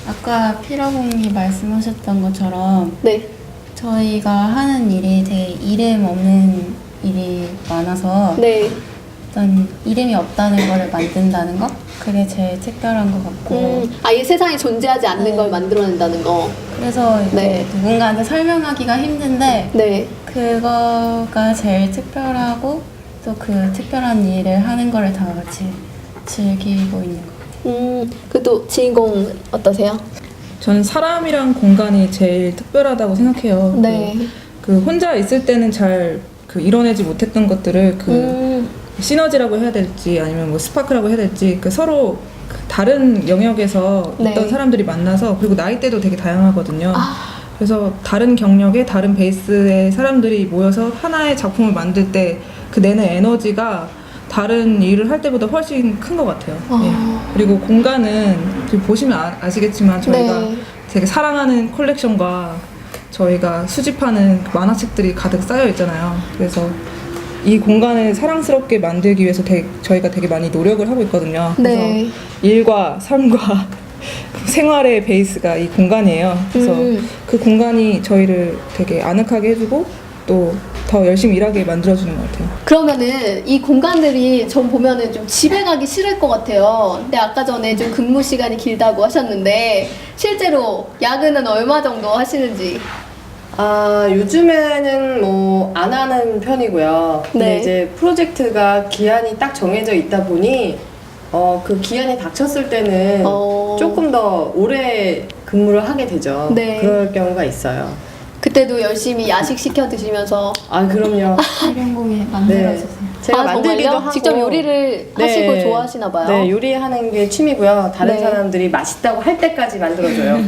아까 피라공이 말씀하셨던 것처럼 네. 저희가 하는 일이 되게 이름 없는 일이 많아서 네. 일단 이름이 없다는 거를 만든다는 거? 그게 제일 특별한 것 같고 아예 세상에 존재하지 않는 네. 걸 만들어낸다는 거. 그래서 이제 네. 누군가한테 설명하기가 힘든데 네. 그거가 제일 특별하고 또 그 특별한 일을 하는 거를 다 같이 즐기고 있는 것 같아요. 그또 주인공 어떠세요? 저는 사람이랑 공간이 제일 특별하다고 생각해요. 네. 그 혼자 있을 때는 잘 이뤄내지 못했던 것들을 시너지라고 해야 될지 아니면 뭐 스파크라고 해야 될지 서로 다른 영역에서 네. 있던 사람들이 만나서 그리고 나이대도 되게 다양하거든요. 그래서 다른 경력의 다른 베이스의 사람들이 모여서 하나의 작품을 만들 때 그 내는 에너지가 다른 일을 할 때보다 훨씬 큰 것 같아요. 예. 그리고 공간은 지금 보시면 아시겠지만 저희가 네. 되게 사랑하는 컬렉션과 저희가 수집하는 만화책들이 가득 쌓여 있잖아요. 그래서 이 공간을 사랑스럽게 만들기 위해서 저희가 되게 많이 노력을 하고 있거든요. 그래서 네. 일과 삶과 생활의 베이스가 이 공간이에요. 그래서 그 공간이 저희를 되게 아늑하게 해주고 또 더 열심히 일하게 만들어주는 것 같아요. 그러면은 이 공간들이 전 보면은 좀 집에 가기 싫을 것 같아요. 근데 아까 전에 좀 근무 시간이 길다고 하셨는데 실제로 야근은 얼마 정도 하시는지. 요즘에는 뭐 안 하는 편이고요. 근데 네. 이제 프로젝트가 기한이 딱 정해져 있다 보니 그 기한이 닥쳤을 때는 조금 더 오래 근무를 하게 되죠. 네. 그럴 경우가 있어요. 그때도 열심히 야식 시켜 드시면서. 그럼요. 해변공에 만들어주세요. 제가 만들기도 정말요? 하고 직접 요리를 하시고 좋아하시나 봐요. 네, 요리하는 게 취미고요. 다른 네. 사람들이 맛있다고 할 때까지 만들어줘요.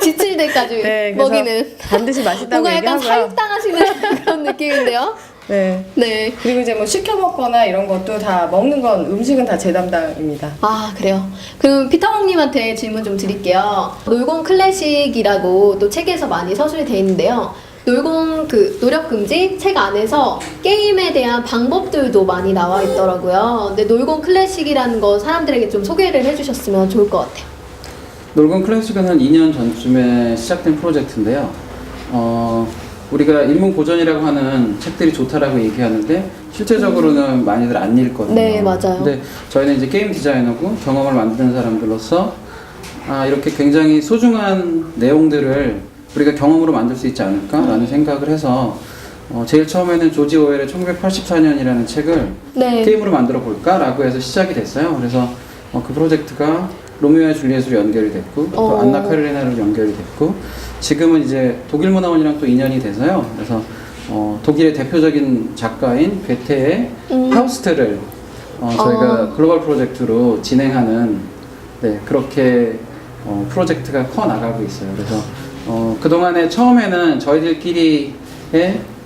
지칠 때까지 네, 그래서 먹이는. 반드시 맛있다고 뭔가 약간 얘기하고요. 사육당하시는 그런 느낌인데요. 네. 네. 그리고 이제 뭐 시켜 먹거나 이런 것도 다 먹는 건 음식은 다 제 담당입니다. 그래요. 그럼 피터몽님한테 질문 좀 드릴게요. 놀공 클래식이라고 또 책에서 많이 서술이 돼 있는데요. 놀공 노력 금지 책 안에서 게임에 대한 방법들도 많이 나와 있더라고요. 근데 놀공 클래식이라는 거 사람들에게 좀 소개를 해주셨으면 좋을 것 같아요. 놀공 클래식은 한 2년 전쯤에 시작된 프로젝트인데요. 우리가 일문고전이라고 하는 책들이 좋다라고 얘기하는데 실제적으로는 많이들 안 읽거든요. 네, 맞아요. 근데 저희는 이제 게임 디자이너고 경험을 만드는 사람들로서 이렇게 굉장히 소중한 내용들을 우리가 경험으로 만들 수 있지 않을까라는 생각을 해서 제일 처음에는 조지 오웰의 1984년이라는 책을 네. 게임으로 만들어 볼까라고 해서 시작이 됐어요. 그래서 그 프로젝트가 로미오와 줄리엣으로 연결이 됐고 또 안나 카레리나로 연결이 됐고 지금은 이제 독일 문화원이랑 또 인연이 돼서요. 그래서 독일의 대표적인 작가인 괴테의 파우스트를 저희가 글로벌 프로젝트로 진행하는 그렇게 프로젝트가 커 나가고 있어요. 그래서 그동안에 처음에는 저희들끼리의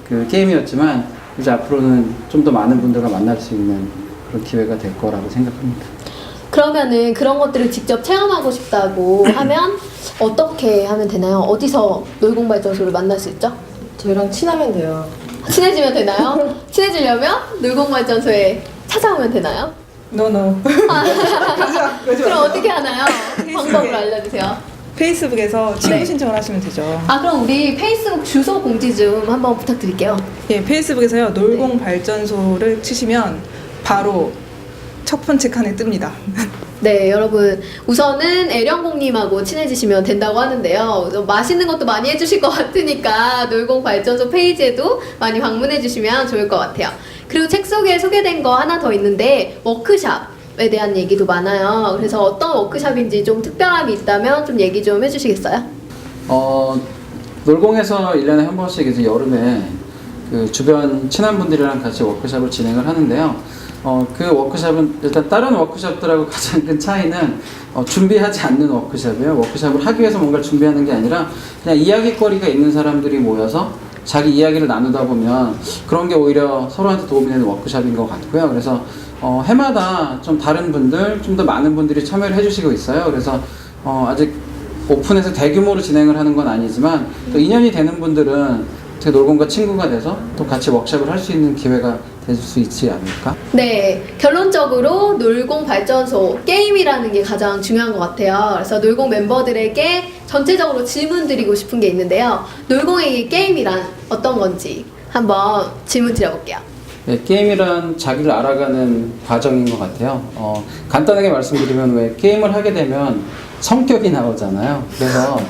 그 게임이었지만 이제 앞으로는 좀 더 많은 분들과 만날 수 있는 그런 기회가 될 거라고 생각합니다. 그러면은 그런 것들을 직접 체험하고 싶다고 하면 어떻게 하면 되나요? 어디서 놀공발전소를 만날 수 있죠? 저희랑 친하면 돼요. 친해지면 되나요? 친해지려면 놀공발전소에 찾아오면 되나요? No. 그럼 어떻게 하나요? 방법을 알려주세요. 페이스북에서 친구 네. 신청을 하시면 되죠. 그럼 우리 페이스북 주소 공지 좀 한번 부탁드릴게요. 예, 페이스북에서요 놀공 발전소를 치시면 바로 첫 번째 칸에 뜹니다. 네, 여러분 우선은 애령공님하고 친해지시면 된다고 하는데요. 맛있는 것도 많이 해주실 것 같으니까 놀공발전소 페이지에도 많이 방문해주시면 좋을 것 같아요. 그리고 책 속에 소개된 거 하나 더 있는데 워크샵에 대한 얘기도 많아요. 그래서 어떤 워크샵인지 좀 특별함이 있다면 좀 얘기 좀 해주시겠어요? 놀공에서 1년에 한 번씩 이제 여름에 그 주변 친한 분들이랑 같이 워크샵을 진행을 하는데요. 그 워크샵은 일단 다른 워크샵들하고 가장 큰 차이는 준비하지 않는 워크샵이에요. 워크샵을 하기 위해서 뭔가를 준비하는 게 아니라 그냥 이야기거리가 있는 사람들이 모여서 자기 이야기를 나누다 보면 그런 게 오히려 서로한테 도움이 되는 워크샵인 것 같고요. 그래서 해마다 좀 다른 분들, 좀 더 많은 분들이 참여를 해주시고 있어요. 그래서 아직 오픈해서 대규모로 진행을 하는 건 아니지만 또 인연이 되는 분들은 제 놀공과 친구가 돼서 또 같이 워크숍을 할 수 있는 기회가 될 수 있지 않을까? 네, 결론적으로 놀공 발전소 게임이라는 게 가장 중요한 것 같아요. 그래서 놀공 멤버들에게 전체적으로 질문 드리고 싶은 게 있는데요. 놀공에게 게임이란 어떤 건지 한번 질문 드려볼게요. 네, 게임이란 자기를 알아가는 과정인 것 같아요. 간단하게 말씀드리면 왜 게임을 하게 되면 성격이 나오잖아요. 그래서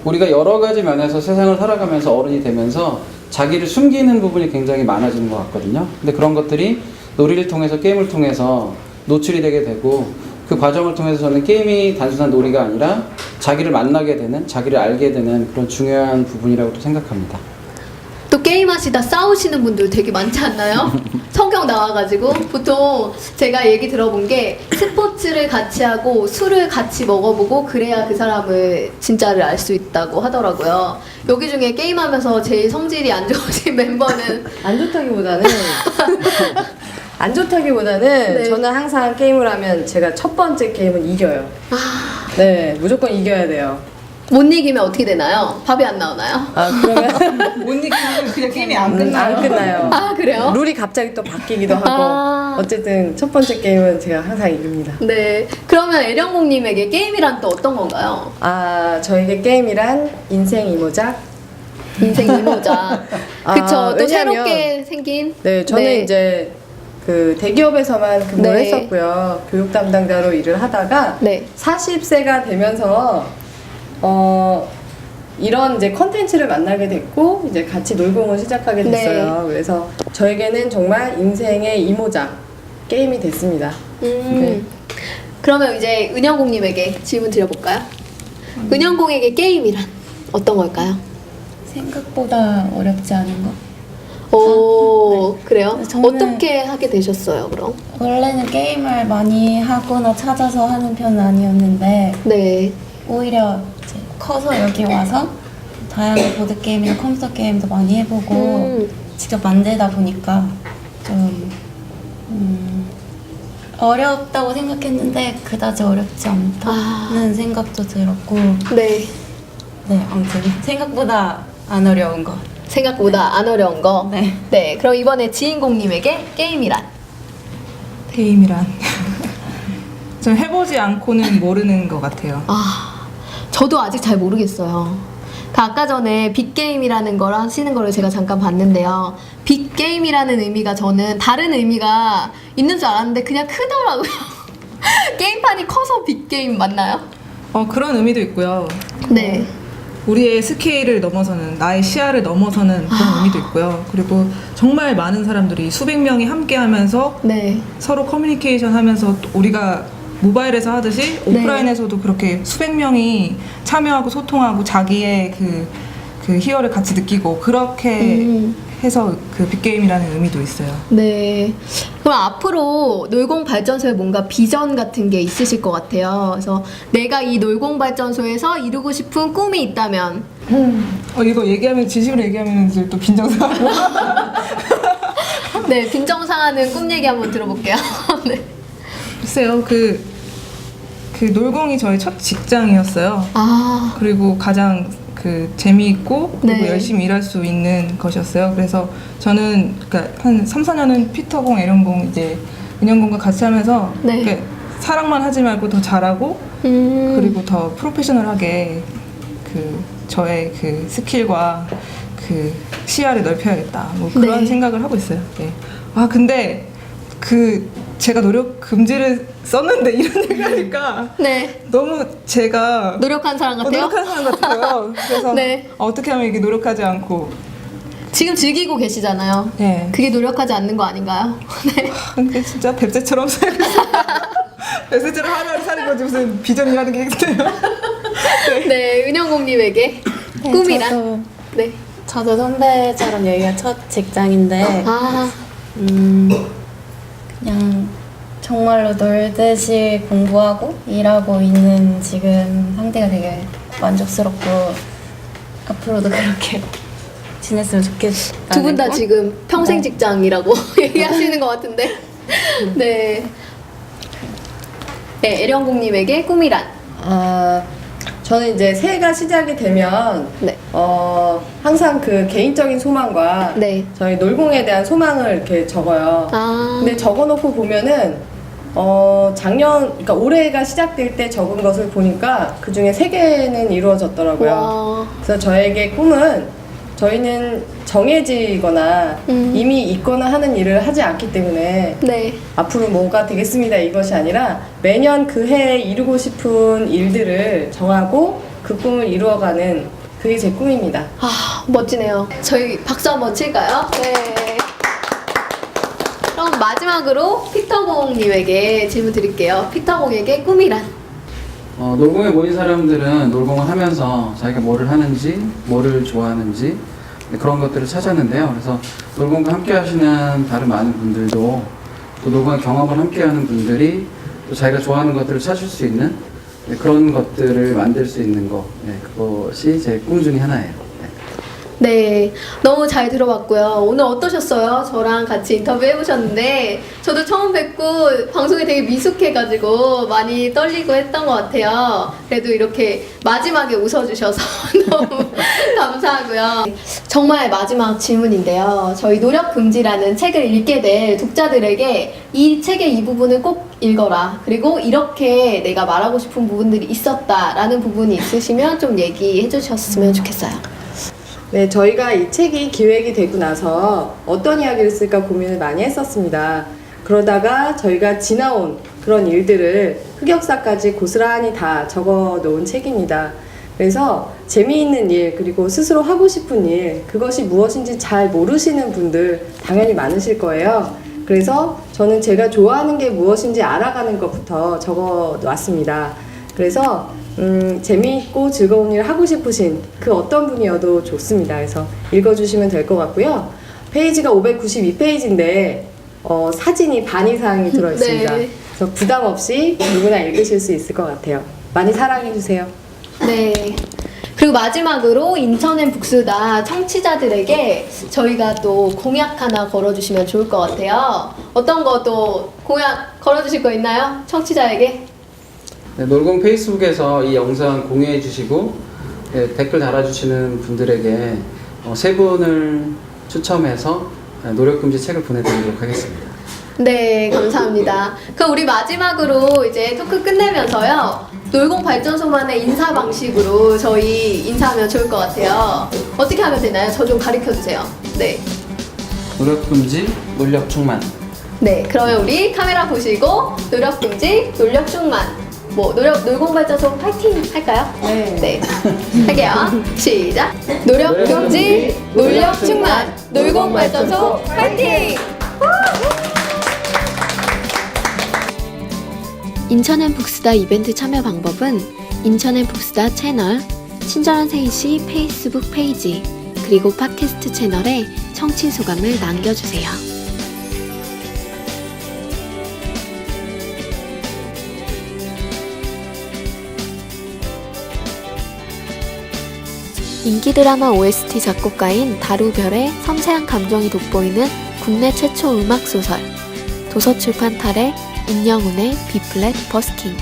우리가 여러 가지 면에서 세상을 살아가면서 어른이 되면서 자기를 숨기는 부분이 굉장히 많아지는 것 같거든요. 근데 그런 것들이 놀이를 통해서 게임을 통해서 노출이 되게 되고 그 과정을 통해서 저는 게임이 단순한 놀이가 아니라 자기를 만나게 되는, 자기를 알게 되는 그런 중요한 부분이라고 또 생각합니다. 또 게임하시다 싸우시는 분들 되게 많지 않나요? 성경 나와가지고 보통 제가 얘기 들어본 게 스포츠를 같이 하고 술을 같이 먹어보고 그래야 그 사람을 진짜를 알 수 있다고 하더라고요. 여기 중에 게임하면서 제일 성질이 안 좋으신 멤버는 안 좋다기보다는 안 좋다기보다는 네. 저는 항상 게임을 하면 제가 첫 번째 게임은 이겨요. 네, 무조건 이겨야 돼요. 못 이기면 어떻게 되나요? 밥이 안 나오나요? 아, 그러면 못 이기면 그냥 게임이 안 끝나요. 안 끝나요. 아, 그래요? 룰이 갑자기 또 바뀌기도 하고. 아. 어쨌든 첫 번째 게임은 제가 항상 이깁니다. 네. 그러면 애령공님에게 게임이란 또 어떤 건가요? 아, 저에게 게임이란 인생 이모작. 인생 이모자. 아, 그쵸. 또 왜냐면- 새롭게 생긴. 네, 저는 네. 이제 그 대기업에서만 근무를 네. 했었고요. 교육 담당자로 일을 하다가 네. 40세가 되면서 이런 이제 컨텐츠를 만나게 됐고 이제 같이 놀공을 시작하게 됐어요. 그래서 저에게는 정말 인생의 이모작 게임이 됐습니다. 네. 그러면 이제 은영공님에게 질문 드려볼까요? 은영공에게 게임이란 어떤 걸까요? 생각보다 어렵지 않은 거. 오, 그래요? 저는- 어떻게 하게 되셨어요, 그럼? 원래는 게임을 많이 하거나 찾아서 하는 편은 아니었는데 네. 오히려 이제 커서 여기 와서 다양한 보드 게임이나 컴퓨터 게임도 많이 해보고 직접 만들다 보니까 좀 어렵다고 생각했는데 그다지 어렵지 않다는 생각도 들었고 네. 네 아무튼 생각보다 안 어려운 거. 생각보다 안 어려운 거. 네. 네. 그럼 이번에 지인공님에게 게임이란? 게임이란 좀 해보지 않고는 모르는 것 같아요. 아, 저도 아직 잘 모르겠어요. 그 아까 전에 빅게임이라는 걸 하시는 거를 제가 잠깐 봤는데요. 빅게임이라는 의미가 저는 다른 의미가 있는 줄 알았는데 그냥 크더라고요. 게임판이 커서 빅게임 맞나요? 그런 의미도 있고요. 네. 우리의 스케일을 넘어서는 나의 시야를 넘어서는 그런 의미도 있고요. 그리고 정말 많은 사람들이 수백 명이 함께하면서 네. 서로 커뮤니케이션 하면서 또 우리가 모바일에서 하듯이 네. 오프라인에서도 그렇게 수백 명이 참여하고 소통하고 자기의 그 희열을 같이 느끼고 그렇게 해서 그 빅게임이라는 의미도 있어요. 네. 그럼 앞으로 놀공 발전소에 뭔가 비전 같은 게 있으실 것 같아요. 그래서 내가 이 놀공 발전소에서 이루고 싶은 꿈이 있다면 이거 얘기하면 진심으로 얘기하면 이제 또 빈정상하고 네, 빈정상하는 꿈 얘기 한번 들어볼게요. 네. 글쎄요 그 놀공이 저의 첫 직장이었어요. 아, 그리고 가장 그 재미있고 그리고 네. 열심히 일할 수 있는 것이었어요. 그래서 저는 그러니까 한 3, 4년은 피터공, 애령공 이제 은영공과 같이 하면서 네. 이렇게 사랑만 하지 말고 더 잘하고 그리고 더 프로페셔널하게 그 저의 그 스킬과 그 시야를 넓혀야겠다. 뭐 그런 네. 생각을 하고 있어요. 네. 아 근데 그 제가 노력 금지를 썼는데 이런 얘기하니까 네. 너무 제가 노력한 사람 같아요? 노력하는 사람 같아요. 그래서 네. 어떻게 하면 이게 노력하지 않고 지금 즐기고 계시잖아요. 네. 그게 노력하지 않는 거 아닌가요? 네. 근데 진짜 뱁새처럼 살고 있어요. 뱁새처럼 하루하루 사는 거지 무슨 비전이라는 게 있어요. 네, 은영공님에게 꿈이란? 네. 저도 선배처럼 여기가 첫 직장인데 아, 그냥 정말로 놀듯이 공부하고 일하고 있는 지금 상태가 되게 만족스럽고 앞으로도 그렇게 지냈으면 좋겠다. 두 분 다 지금 평생 네. 직장이라고 얘기하시는 것 같은데. 네. 네, 애령공님에게 꿈이란? 저는 이제 새해가 시작이 되면 네. 항상 그 개인적인 소망과 네. 저희 놀공에 대한 소망을 이렇게 적어요. 아, 근데 적어놓고 보면은 그러니까 올해가 시작될 때 적은 것을 보니까 그 중에 3개는 이루어졌더라고요. 와. 그래서 저에게 꿈은 저희는 정해지거나 이미 있거나 하는 일을 하지 않기 때문에 네. 앞으로 뭐가 되겠습니다 이것이 아니라 매년 그 해에 이루고 싶은 일들을 정하고 그 꿈을 이루어가는 그게 제 꿈입니다. 아, 멋지네요. 저희 박수 한번 칠까요? 네. 그럼 마지막으로 피터공님에게 질문 드릴게요. 피터공에게 꿈이란? 놀공에 모인 사람들은 놀공을 하면서 자기가 뭐를 하는지, 뭐를 좋아하는지 그런 것들을 찾았는데요. 그래서 놀공과 함께 하시는 다른 많은 분들도 또 놀공의 경험을 함께 하는 분들이 또 자기가 좋아하는 것들을 찾을 수 있는 그런 것들을 만들 수 있는 것, 그것이 제 꿈 중에 하나예요. 네, 너무 잘 들어봤고요. 오늘 어떠셨어요? 저랑 같이 인터뷰 해보셨는데 저도 처음 뵙고 방송이 되게 미숙해가지고 많이 떨리고 했던 것 같아요. 그래도 이렇게 마지막에 웃어주셔서 너무 감사하고요. 정말 마지막 질문인데요. 저희 노력금지라는 책을 읽게 될 독자들에게 이 책의 이 부분을 꼭 읽어라. 그리고 이렇게 내가 말하고 싶은 부분들이 있었다라는 부분이 있으시면 좀 얘기해 주셨으면 좋겠어요. 네, 저희가 이 책이 기획이 되고 나서 어떤 이야기를 쓸까 고민을 많이 했었습니다. 그러다가 저희가 지나온 그런 일들을 흑역사까지 고스란히 다 적어 놓은 책입니다. 그래서 재미있는 일, 그리고 스스로 하고 싶은 일, 그것이 무엇인지 잘 모르시는 분들 당연히 많으실 거예요. 그래서 저는 제가 좋아하는 게 무엇인지 알아가는 것부터 적어 놨습니다. 그래서 재미있고 즐거운 일 하고 싶으신 그 어떤 분이어도 좋습니다. 그래서 읽어주시면 될 것 같고요. 페이지가 592페이지인데 사진이 반 이상이 들어있습니다. 네. 그래서 부담 없이 누구나 읽으실 수 있을 것 같아요. 많이 사랑해주세요. 네. 그리고 마지막으로 인천엔 북수다 청취자들에게 저희가 또 공약 하나 걸어주시면 좋을 것 같아요. 어떤 거 또 공약 걸어주실 거 있나요? 청취자에게? 네, 놀공 페이스북에서 이 영상 공유해 주시고 네, 댓글 달아주시는 분들에게 세 분을 추첨해서 노력금지 책을 보내드리도록 하겠습니다. 네, 감사합니다. 그럼 우리 마지막으로 이제 토크 끝내면서요. 놀공 발전소만의 인사 방식으로 저희 인사하면 좋을 것 같아요. 어떻게 하면 되나요? 저 좀 가르쳐 주세요. 네. 노력금지, 논력 충만. 네, 그러면 우리 카메라 보시고 노력금지, 논력 충만. 놀공 발전소 파이팅 할까요? 네. 할게요. 시작. 노력금지, 논력 충만. 놀공 발전소 파이팅! 인천엔 북수다 이벤트 참여 방법은 인천엔 북수다 채널, 친절한 세희씨 페이스북 페이지, 그리고 팟캐스트 채널에 청취 소감을 남겨주세요. 인기 드라마 OST 작곡가인 다루별의 섬세한 감정이 돋보이는 국내 최초 음악 소설, 도서출판 탈의 임영훈의 B플랫 버스킹.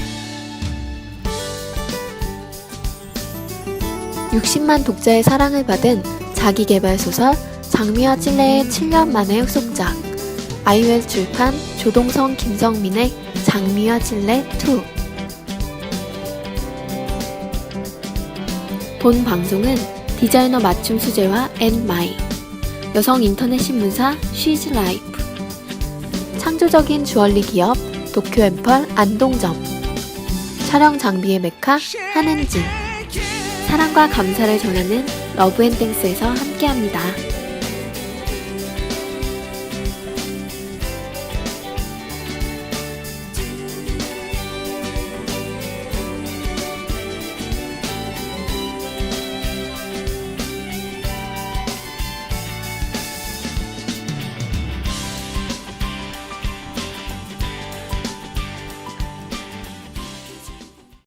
60만 독자의 사랑을 받은 자기계발 소설 장미와 찔레의 7년 만의 후속작, 아이웰 출판 조동성 김성민의 장미와 찔레 2. 본 방송은 디자이너 맞춤 수제화 앤마이, 여성 인터넷 신문사 쉬즈 라이프, 창조적인 주얼리 기업 도쿄앰펄 안동점, 촬영 장비의 메카 한은진, 사랑과 감사를 전하는 러브앤땡스에서 함께합니다.